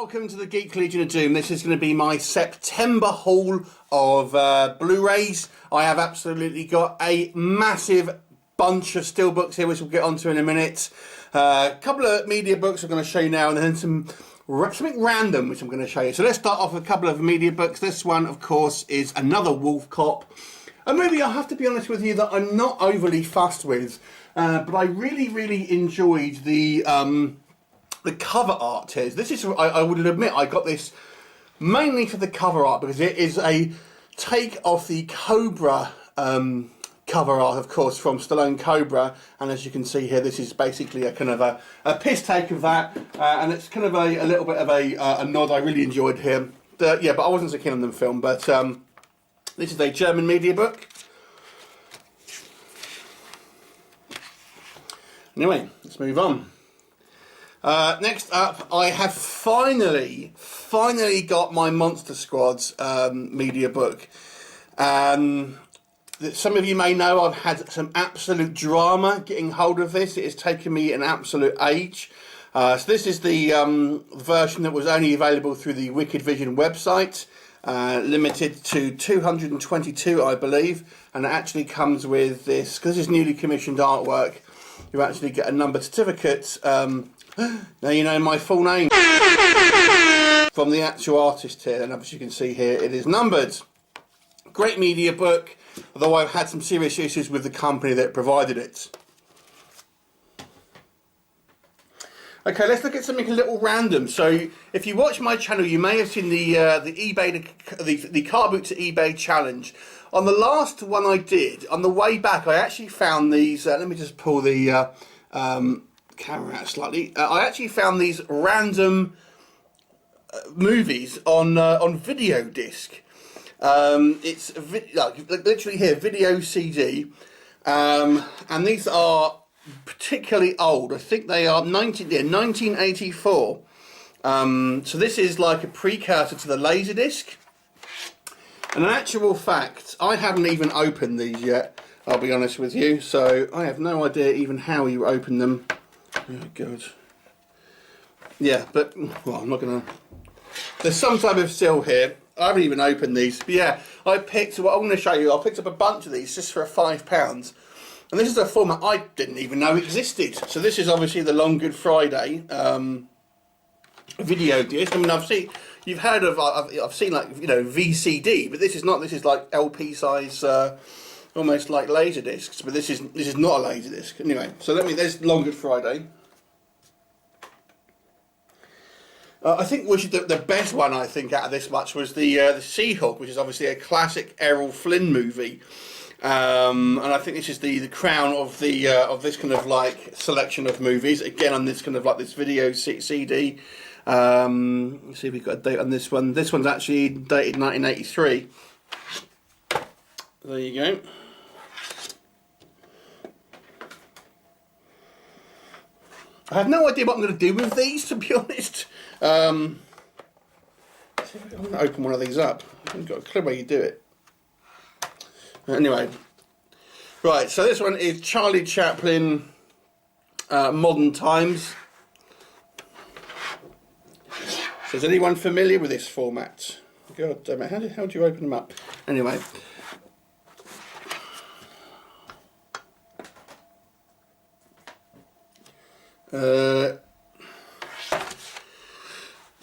welcome to the Geek Legion of Doom. This is going to be my September haul of Blu-rays. I have absolutely got a massive bunch of Steelbooks here, which we'll get onto in a minute. A couple of media books I'm going to show you now, and then something random, which I'm going to show you. So let's start off with a couple of media books. This one, of course, is Another Wolf Cop. A movie, I have to be honest with you, that I'm not overly fussed with, but I really enjoyed the cover art here. This is, I would admit, I got this mainly for the cover art because it is a take off the Cobra cover art, of course, from Stallone Cobra, and as you can see here, this is basically a kind of a piss take of that, and it's kind of a little bit of a nod I really enjoyed here. Yeah, but I wasn't so keen on the film, but this is a German media book. Anyway, let's move on. Next up, I have finally got my Monster Squads media book. Some of you may know I've had some absolute drama getting hold of this. It has taken me an absolute age. So this is the version that was only available through the Wicked Vision website, limited to 222, I believe, and it actually comes with this, because this is newly commissioned artwork. You actually get a numbered certificate. Now you know my full name from the actual artist here, and as you can see here, it is numbered. Great media book, although I've had some serious issues with the company that provided it. Okay, let's look at something a little random. So, if you watch my channel, you may have seen the eBay, the car boot to eBay challenge. On the last one I did, on the way back, I actually found these. Let me just pull the camera out slightly. I actually found these random movies on video disc. It's literally here, video CD, and these are particularly old. I think they are 1984. So this is like a precursor to the Laserdisc. And in actual fact, I haven't even opened these yet, I'll be honest with you, so I have no idea even how you open them. Oh god. Yeah, but, well, I'm not gonna... There's some type of seal here. I haven't even opened these, but yeah, I picked, what I'm going to show you, I picked up a bunch of these just for £5. And this is a format I didn't even know existed. So this is obviously the Long Good Friday video disc. I mean, you've heard of, I've seen like, you know, VCD, but this is not. This is like LP size, almost like laser discs. But this is not a laser disc. Anyway, so there's Long Good Friday. I think the best one I think out of this much was the Seahawk, which is obviously a classic Errol Flynn movie. And I think this is the crown of this kind of like selection of movies. Again, on this kind of like this video CD. Let's see if we've got a date on this one. This one's actually dated 1983. There you go. I have no idea what I'm going to do with these, to be honest. I'm going to open one of these up. I haven't got a clue how you do it. Anyway, right, so this one is Charlie Chaplin, Modern Times. So is anyone familiar with this format? God damn it, how do you open them up? Anyway.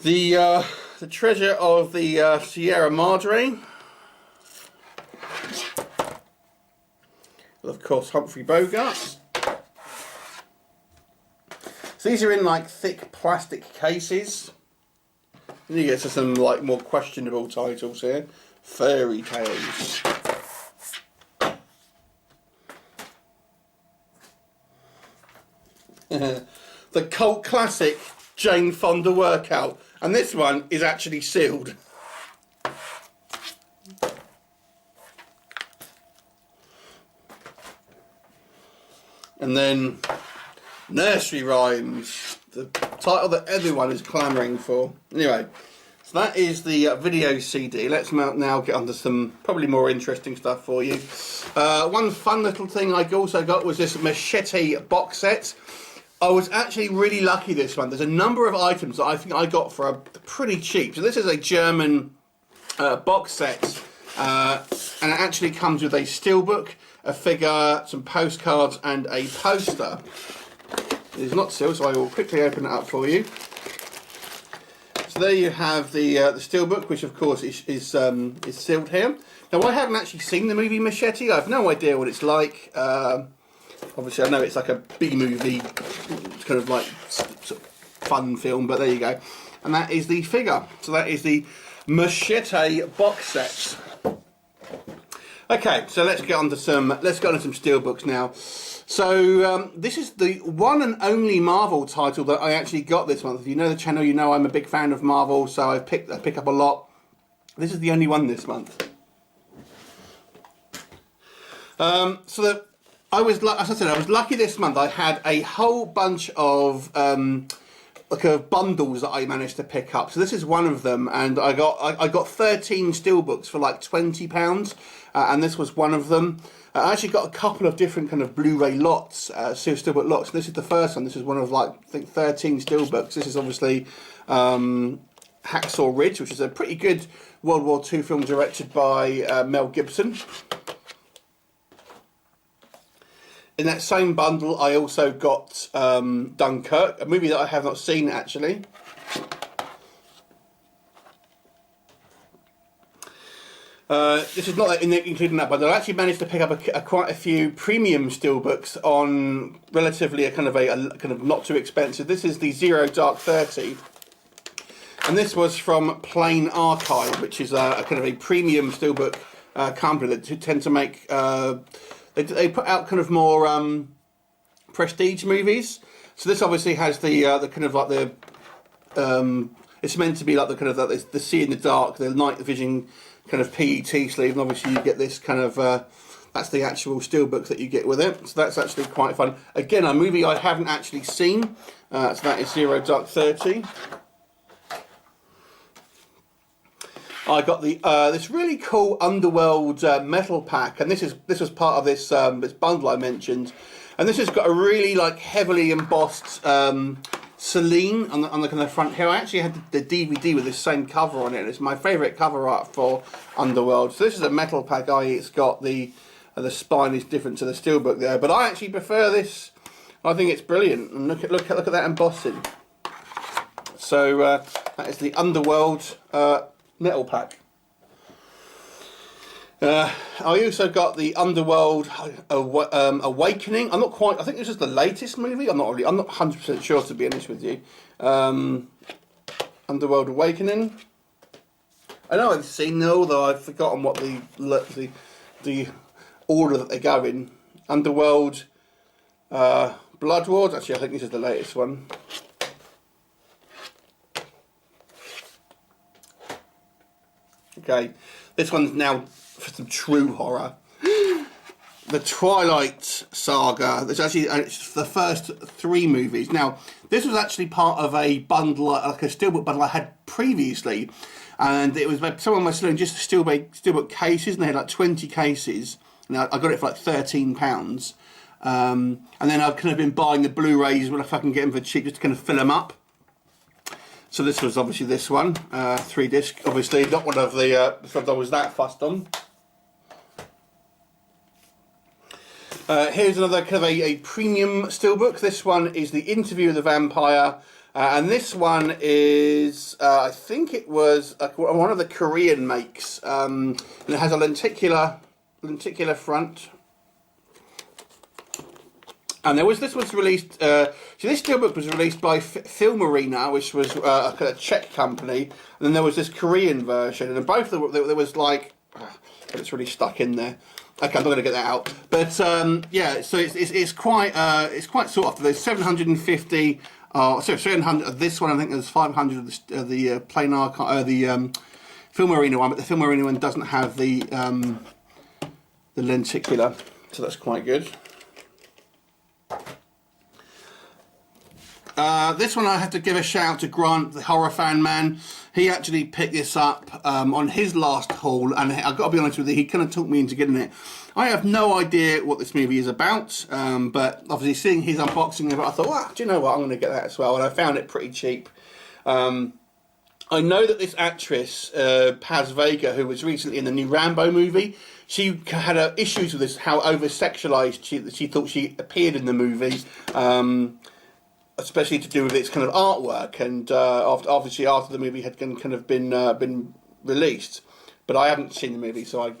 The Treasure of the Sierra Madre. Of course, Humphrey Bogart. So these are in like thick plastic cases. And you get to some like more questionable titles here. Fairy Tales. The cult classic Jane Fonda workout. And this one is actually sealed. And then Nursery Rhymes, the title that everyone is clamouring for. Anyway, so that is the video CD. Let's now get on to some probably more interesting stuff for you. One fun little thing I also got was this Machete box set. I was actually really lucky this month. There's a number of items that I think I got for pretty cheap. So this is a German box set, and it actually comes with a steelbook, a figure, some postcards, and a poster. It is not sealed, so I will quickly open it up for you. So there you have the steelbook, which of course is sealed here. Now I haven't actually seen the movie Machete. I have no idea what it's like. Obviously, I know it's like a B-movie, kind of like sort of fun film, but there you go. And that is the figure. So that is the Machete box set. Okay, so let's get on to some steelbooks now. So this is the one and only Marvel title that I actually got this month. If you know the channel, you know I'm a big fan of Marvel, so I pick up a lot. This is the only one this month. I was lucky this month. I had a whole bunch of bundles that I managed to pick up. So this is one of them, and I got 13 steelbooks for like £20, and this was one of them. I actually got a couple of different kind of Blu-ray lots, steelbook lots. This is the first one. This is one of like I think 13 steelbooks. This is obviously Hacksaw Ridge, which is a pretty good World War II film directed by Mel Gibson. In that same bundle, I also got Dunkirk, a movie that I have not seen actually. This is not including that bundle. I actually managed to pick up quite a few premium steelbooks on relatively a kind of not too expensive. This is the Zero Dark 30, and this was from Plain Archive, which is a kind of a premium steelbook company that tend to make. They put out kind of more prestige movies. So this obviously has the kind of like the it's meant to be like the kind of like the see in the dark, the night vision kind of PET sleeve, and obviously you get this kind of that's the actual steelbook that you get with it. So that's actually quite fun. Again, a movie I haven't actually seen. So that is Zero Dark 30. I got the this really cool Underworld metal pack, and this was part of this this bundle I mentioned, and this has got a really like heavily embossed Celine on the kind of front here. I actually had the DVD with this same cover on it. It's my favourite cover art for Underworld. So this is a metal pack, i.e. it's got the spine is different to the steelbook there, but I actually prefer this. I think it's brilliant, and look at that embossing. So that is the Underworld metal pack. I also got the Underworld Awakening. I'm not quite. I think this is the latest movie. I'm not 100% sure, to be honest with you. Underworld Awakening. I know I've seen them, although I've forgotten what the order that they go in. Underworld Blood Wars. Actually, I think this is the latest one. Okay, this one's now for some true horror. The Twilight saga. There's actually it's the first 3 movies. Now, this was actually part of a bundle, like a steelbook bundle I had previously, and it was someone was selling just steelbook cases, and they had like 20 cases. Now I got it for like £13, and then I've kind of been buying the Blu-rays when I can get them for cheap, just to kind of fill them up. So this was obviously this one, 3-disc, obviously not one of the films I was that fussed on. Here's another kind of a premium steelbook. This one is The Interview with the Vampire, and this one is, I think it was one of the Korean makes, and it has a lenticular front. And this was released. So this steelbook was released by Film Arena, which was a Czech company, and then there was this Korean version, and both of them there was like, it's really stuck in there. Okay, I'm not going to get that out. But yeah, so it's quite sought after. There's 750. Sorry, 300 of this one. I think there's 500 of the Plain Archive, the Film Arena one, but the Film Arena one doesn't have the lenticular, so that's quite good. This one I have to give a shout out to Grant, the horror fan man. He actually picked this up on his last haul, and I've got to be honest with you, he kind of talked me into getting it. I have no idea what this movie is about, but obviously seeing his unboxing of it, I thought, well, do you know what, I'm going to get that as well, and I found it pretty cheap. I know that this actress, Paz Vega, who was recently in the new Rambo movie, she had issues with this, how over-sexualised she thought she appeared in the movie, especially to do with its kind of artwork, and obviously after the movie had kind of been released. But I haven't seen the movie, so I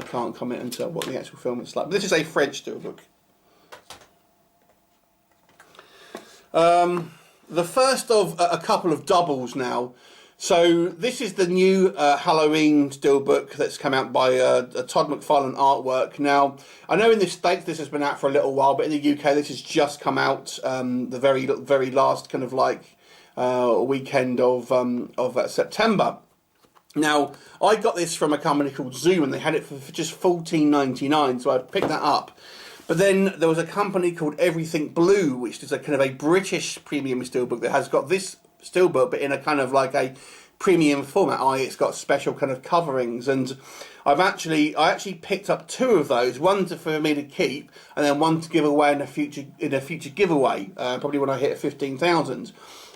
can't comment until what the actual film is like. But this is a French Steelbook. The first of a couple of doubles now. So this is the new Halloween Steelbook that's come out by Todd McFarlane artwork. Now, I know in the States this has been out for a little while, but in the UK this has just come out the very last kind of like weekend of September. Now, I got this from a company called Zoom, and they had it for just $14.99, so I picked that up. But then there was a company called Everything Blue, which is a kind of a British premium steelbook that has got this steelbook, but in a kind of like a premium format, i.e. it's got special kind of coverings. And I actually picked up two of those, one for me to keep, and then one to give away in a future giveaway, probably when I hit 15,000.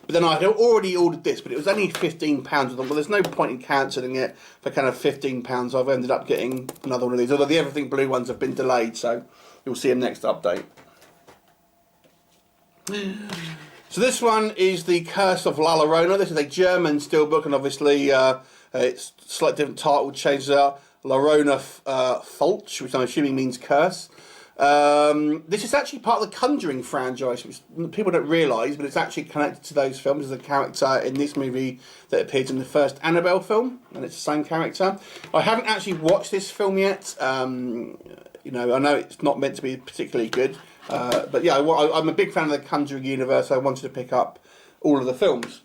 But then I had already ordered this, but it was only £15. Well, there's no point in cancelling it for kind of £15. I've ended up getting another one of these, although the Everything Blue ones have been delayed, so you'll see them next update. So this one is the Curse of La Llorona. This is a German steelbook, and obviously it's slightly different title, changes out. Llorona Fulch, which I'm assuming means curse. This is actually part of the Conjuring franchise, which people don't realise, but it's actually connected to those films. There's a character in this movie that appeared in the first Annabelle film, and it's the same character. I haven't actually watched this film yet. I know it's not meant to be particularly good, but yeah, I'm a big fan of the Conjuring universe, so I wanted to pick up all of the films.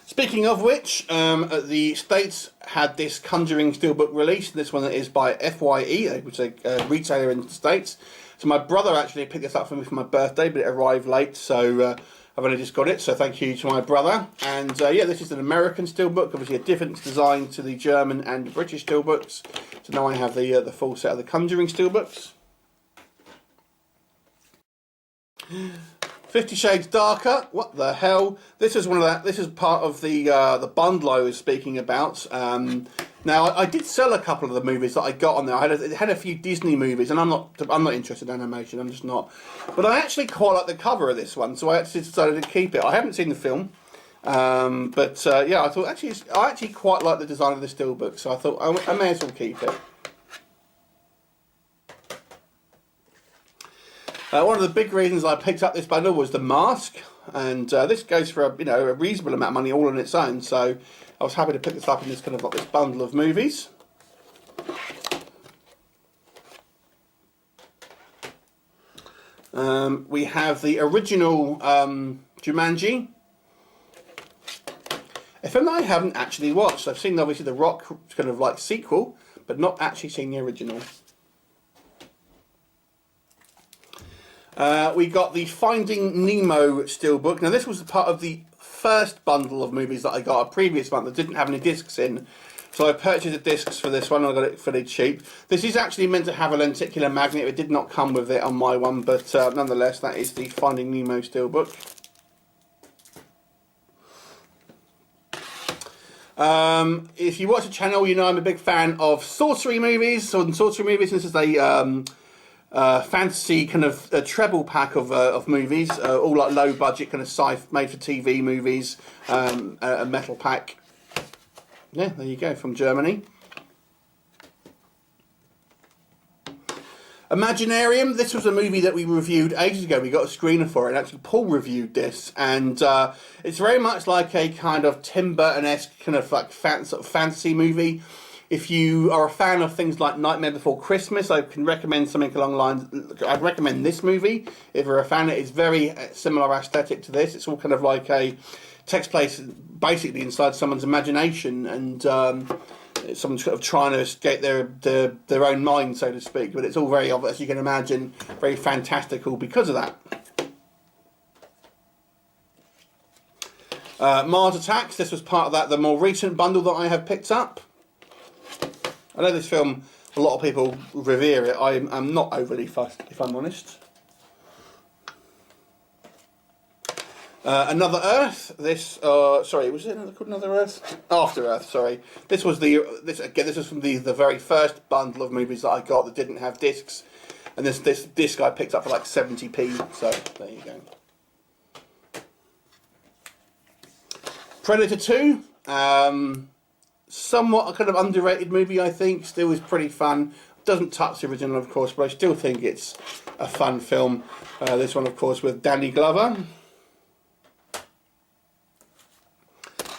Speaking of which, the States had this Conjuring Steelbook released. This one is by FYE, which is a retailer in the States. So my brother actually picked this up for me for my birthday, but it arrived late, so I've only just got it. So thank you to my brother. And yeah, this is an American Steelbook, obviously a different design to the German and British Steelbooks. So now I have the full set of the Conjuring Steelbooks. 50 Shades Darker. What the hell? This is This is part of the bundle I was speaking about. Now I did sell a couple of the movies that I got on there. It had a few Disney movies, and I'm not interested in animation. I'm just not. But I actually quite like the cover of this one, so I actually decided to keep it. I haven't seen the film, but yeah, I actually quite like the design of the Steelbook, so I thought I may as well keep it. One of the big reasons I picked up this bundle was the mask, and this goes for a reasonable amount of money all on its own. So I was happy to pick this up in this kind of like this bundle of movies. We have the original Jumanji, a film that I haven't actually watched. I've seen obviously the Rock kind of like sequel, but not actually seen the original. We got the Finding Nemo Steelbook. Now this was part of the first bundle of movies that I got a previous month that didn't have any discs in. So I purchased the discs for this one and I got it fairly cheap. This is actually meant to have a lenticular magnet. It did not come with it on my one, but nonetheless that is the Finding Nemo Steelbook. If you watch the channel, you know I'm a big fan of sorcery movies. So in sorcery movies, this is a fantasy kind of treble pack of movies, all like low budget kind of made for TV movies, a metal pack. Yeah, there you go, from Germany. Imaginarium, this was a movie that we reviewed ages ago. We got a screener for it, and actually Paul reviewed this, and it's very much like a kind of Tim Burton-esque kind of like sort of fantasy movie. If you are a fan of things like Nightmare Before Christmas, I can recommend something along the lines. I'd recommend this movie if you're a fan. It's very similar aesthetic to this. It's all kind of like takes place basically inside someone's imagination, and someone's sort of trying to escape their own mind, so to speak. But it's all very, as you can imagine, very fantastical because of that. Mars Attacks, this was part of that, the more recent bundle that I have picked up. I know this film, a lot of people revere it. I'm not overly fussed, if I'm honest. Another Earth. This, sorry, was it called Another Earth? After Earth. Sorry. This was this was from the very first bundle of movies that I got that didn't have discs, and this disc I picked up for like 70p. So there you go. Predator 2. Somewhat a kind of underrated movie, I think. Still is pretty fun. Doesn't touch the original, of course, but I still think it's a fun film. This one, of course, with Danny Glover.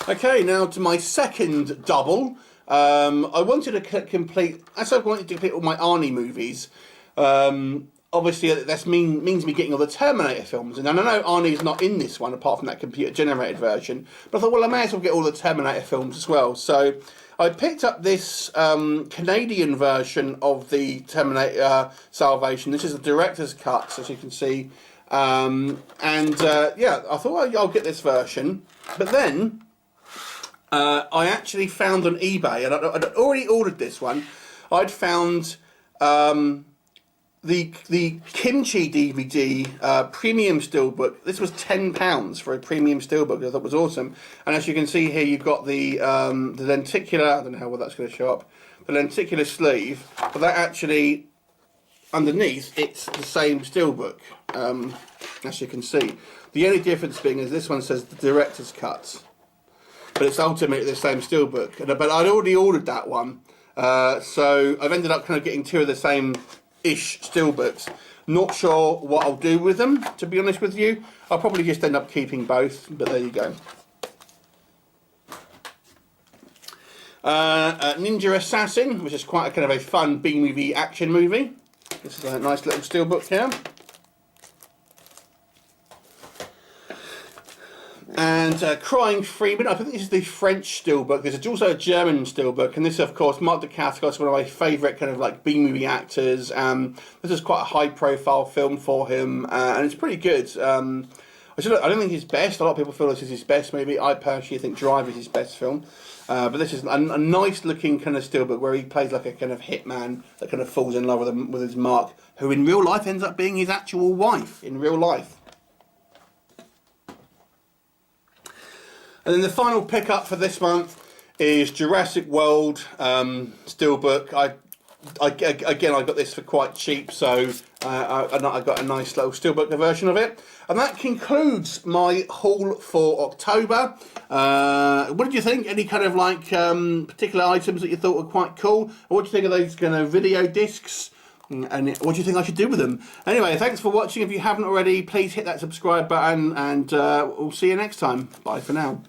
Okay, now to my second double. I wanted to complete, as I wanted to complete all my Arnie movies. Obviously, that means me getting all the Terminator films. And I know Arnie's not in this one, apart from that computer-generated version. But I thought, well, I may as well get all the Terminator films as well. So I picked up this Canadian version of the Terminator Salvation. This is the director's cut, as you can see. Yeah, I thought, well, I'll get this version. But then I actually found on eBay, and I'd already ordered this one. I'd found the Kimchi DVD premium steelbook. This was £10 for a premium steelbook. I thought was awesome. And as you can see here, you've got the lenticular. I don't know how well that's going to show up. The lenticular sleeve, but that actually underneath it's the same steelbook. As you can see, the only difference being is this one says the director's cut, but it's ultimately the same steelbook. But I'd already ordered that one, so I've ended up kind of getting two of the same-ish steelbooks. Not sure what I'll do with them, to be honest with you. I'll probably just end up keeping both, but there you go. Ninja Assassin, which is quite a kind of a fun B-movie action movie. This is a nice little steelbook here. And Crying Freeman, I think this is the French steelbook. There's also a German steelbook, and this, of course, Mark Dacascos, one of my favourite kind of like B-movie actors. This is quite a high-profile film for him, and it's pretty good. I don't think it's best. A lot of people feel this is his best movie. I personally think Drive is his best film. But this is a nice-looking kind of steelbook where he plays like a kind of hitman that kind of falls in love with his Mark, who in real life ends up being his actual wife in real life. And then the final pickup for this month is Jurassic World steelbook. I got this for quite cheap, so I got a nice little steelbook version of it. And that concludes my haul for October. What did you think? Any kind of like particular items that you thought were quite cool? Or what do you think of those kind of video discs? And what do you think I should do with them? Anyway, thanks for watching. If you haven't already, please hit that subscribe button, and we'll see you next time. Bye for now.